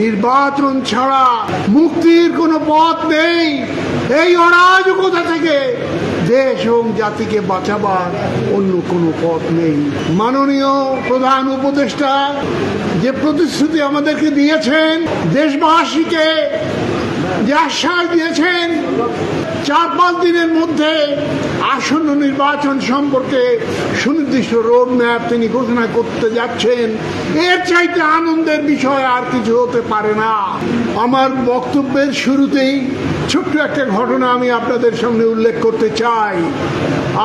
নির্বাচন ছাড়া মুক্তির কোনো পথ নেই। এই অরাজকতা থেকে দেশ এবং জাতিকে বাঁচাবার অন্য কোনো পথ নেই। মাননীয় প্রধান উপদেষ্টা যে প্রতিশ্রুতি আমাদেরকে দিয়েছেন, দেশবাসীকে যে আশ্বাস দিয়েছেন 4-5 দিনের মধ্যে আসন্ন নির্বাচন সম্পর্কে সুনির্দিষ্ট রোড ম্যাপ তিনি ঘোষণা করতে যাচ্ছেন, এর চাইতে আনন্দের বিষয় আর কিছু হতে পারে না। আমার বক্তব্যের শুরুতেই ছোট্ট একটা ঘটনা আমি আপনাদের সামনে উল্লেখ করতে চাই।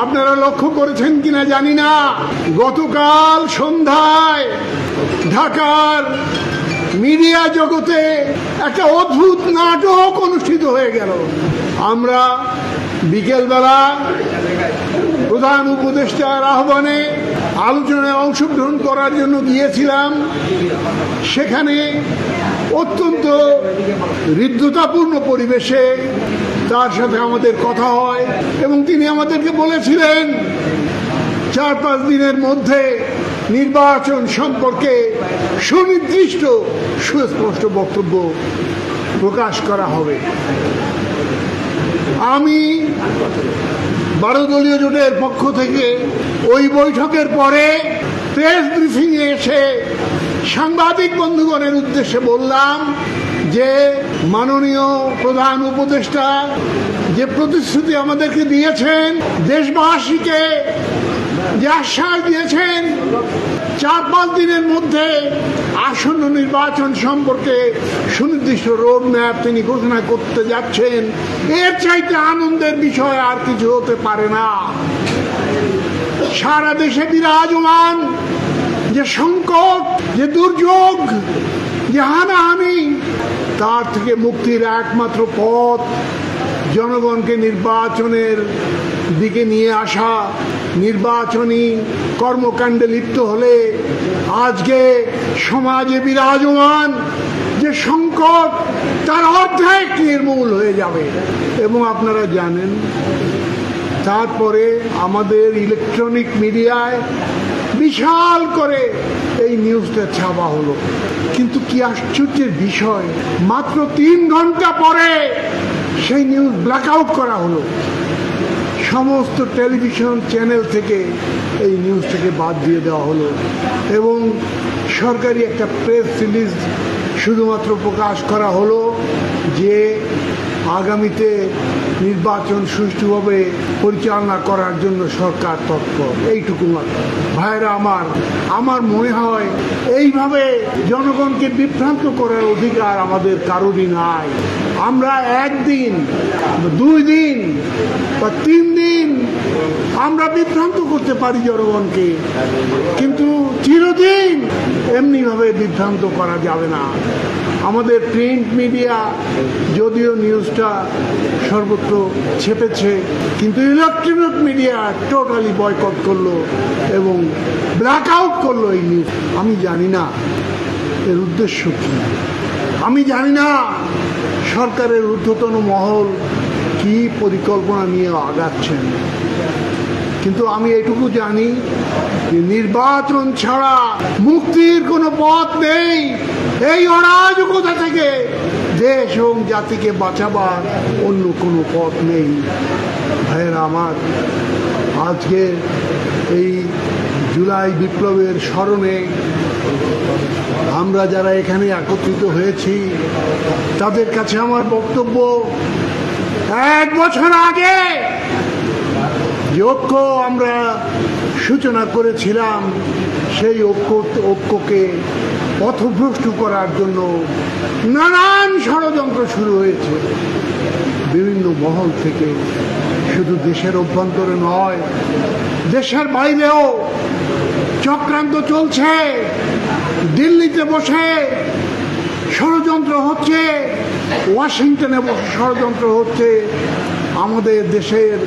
আপনারা লক্ষ্য করেছেন কিনা জানি না, গতকাল সন্ধ্যায় ঢাকার মিডিয়া জগতে একটা অদ্ভুত নাটক অনুষ্ঠিত হয়ে গেল। আমরা বিকেলবেলা প্রধান উপদেষ্টার আহ্বানে আলোচনায় অংশগ্রহণ করার জন্য গিয়েছিলাম। সেখানে অত্যন্ত হৃদ্যতাপূর্ণ পরিবেশে তার সাথে আমাদের কথা হয় এবং তিনি আমাদেরকে বলেছিলেন 4-5 দিনের মধ্যে নির্বাচন সম্পর্কে সুনির্দিষ্ট সুস্পষ্ট বক্তব্য প্রকাশ করা হবে। আমি 12 দলীয় জোটের পক্ষ থেকে ওই বৈঠকের পরে প্রেস ব্রিফিংয়ে এসে সাংবাদিক বন্ধুগণের উদ্দেশ্যে বললাম যে মাননীয় প্রধান উপদেষ্টা যে প্রতিশ্রুতি আমাদেরকে দিয়েছেন, দেশবাসীকে যে আশ্বাস দিয়েছেন 4-5 দিনের মধ্যে আসন্ন নির্বাচন সম্পর্কে সুনির্দিষ্ট রোড ম্যাপ তিনি ঘোষণা করতে যাচ্ছেন, এর চাইতে আনন্দের বিষয় আর কিছু হতে পারে না। সারা দেশে বিরাজমান যে সংকট, যে দুর্যোগ, যে হানাহানি, তার থেকে মুক্তির একমাত্র পথ জনগণকে নির্বাচনের দিকে নিয়ে আসা। নির্বাচনী কর্মকাণ্ডে লিপ্ত হলে আজকে সমাজে বিরাজমান যে সংকট, তার অর্ধেক নির্মূল হয়ে যাবে। এবং আপনারা জানেন, তারপরে আমাদের ইলেকট্রনিক মিডিয়ায় বিশাল করে এই নিউজটা ছাপা হলো। কিন্তু কি আশ্চর্যের বিষয়, মাত্র 3 ঘন্টা পরে সেই নিউজ ব্ল্যাক আউট করা হলো। সমস্ত টেলিভিশন চ্যানেল থেকে এই নিউজটাকে বাদ দিয়ে দেওয়া হলো এবং সরকারি একটা প্রেস রিলিজ শুধুমাত্র প্রকাশ করা হলো যে আগামীতে নির্বাচন সুষ্ঠুভাবে পরিচালনা করার জন্য সরকার তৎপর, এইটুকু মাত্র। ভাইরা আমার মনে হয় এইভাবে জনগণকে বিভ্রান্ত করার অধিকার আমাদের কারোরই নাই। আমরা 1 দিন, 2 দিন বা 3 দিন আমরা বিভ্রান্ত করতে পারি জনগণকে, কিন্তু চিরদিন এমনিভাবে বিভ্রান্ত করা যাবে না। আমাদের প্রিন্ট মিডিয়া যদিও নিউজটা সর্বত্র ছেপেছে, কিন্তু ইলেকট্রনিক মিডিয়া টোটালি বয়কট করলো এবং ব্ল্যাক আউট করলো এই নিউজ। আমি জানি না এর উদ্দেশ্য কি, আমি জানি না সরকারের ঊর্ধ্বতন মহল কি পরিকল্পনা নিয়ে আগাচ্ছেন, কিন্তু আমি এটুকু জানি যে নির্বাচন ছাড়া মুক্তির কোনো পথ নেই। এই অরাজকতা থেকে দেশ এবং জাতিকে বাঁচাবার অন্য কোনো পথ নেই। ভাইয়েরা আমার, আজকে এই জুলাই বিপ্লবের স্মরণে আমরা যারা এখানে একত্রিত হয়েছি, তাদের কাছে আমার বক্তব্য, 1 বছর আগে যে ঐক্য আমরা সূচনা করেছিলাম, সেই ঐক্যকে পথভ্রষ্ট করার জন্য নানান ষড়যন্ত্র শুরু হয়েছে বিভিন্ন মহল থেকে। শুধু দেশের অভ্যন্তরে নয়, দেশের বাইরেও চক্রান্ত চলছে। দিল্লিতে বসে ষড়যন্ত্র হচ্ছে, ওয়াশিংটনে বসে ষড়যন্ত্র হচ্ছে। আমাদের দেশের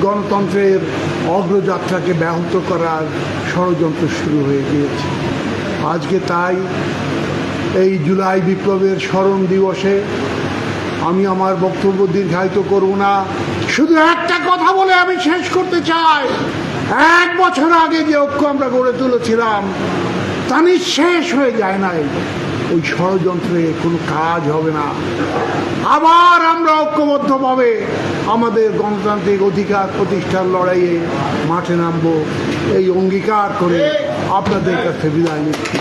গণতন্ত্রের অগ্রযাত্রাকে ব্যাহত করার ষড়যন্ত্র শুরু হয়ে গিয়েছে। আজকে তাই এই জুলাই বিপ্লবের স্মরণ দিবসে আমি আমার বক্তব্য দীর্ঘায়িত করব না, শুধু একটা কথা বলে আমি শেষ করতে চাই। 1 বছর আগে যে ঐক্য আমরা গড়ে তুলেছিলাম তা নিঃশেষ হয়ে যায় নাই। ওই ষড়যন্ত্রে কোনো কাজ হবে না। আবার আমরা ঐক্যবদ্ধভাবে আমাদের গণতান্ত্রিক অধিকার প্রতিষ্ঠার লড়াইয়ে মাঠে নামবো, এই অঙ্গীকার করে আপনাদের কাছে বিদায় নিচ্ছি।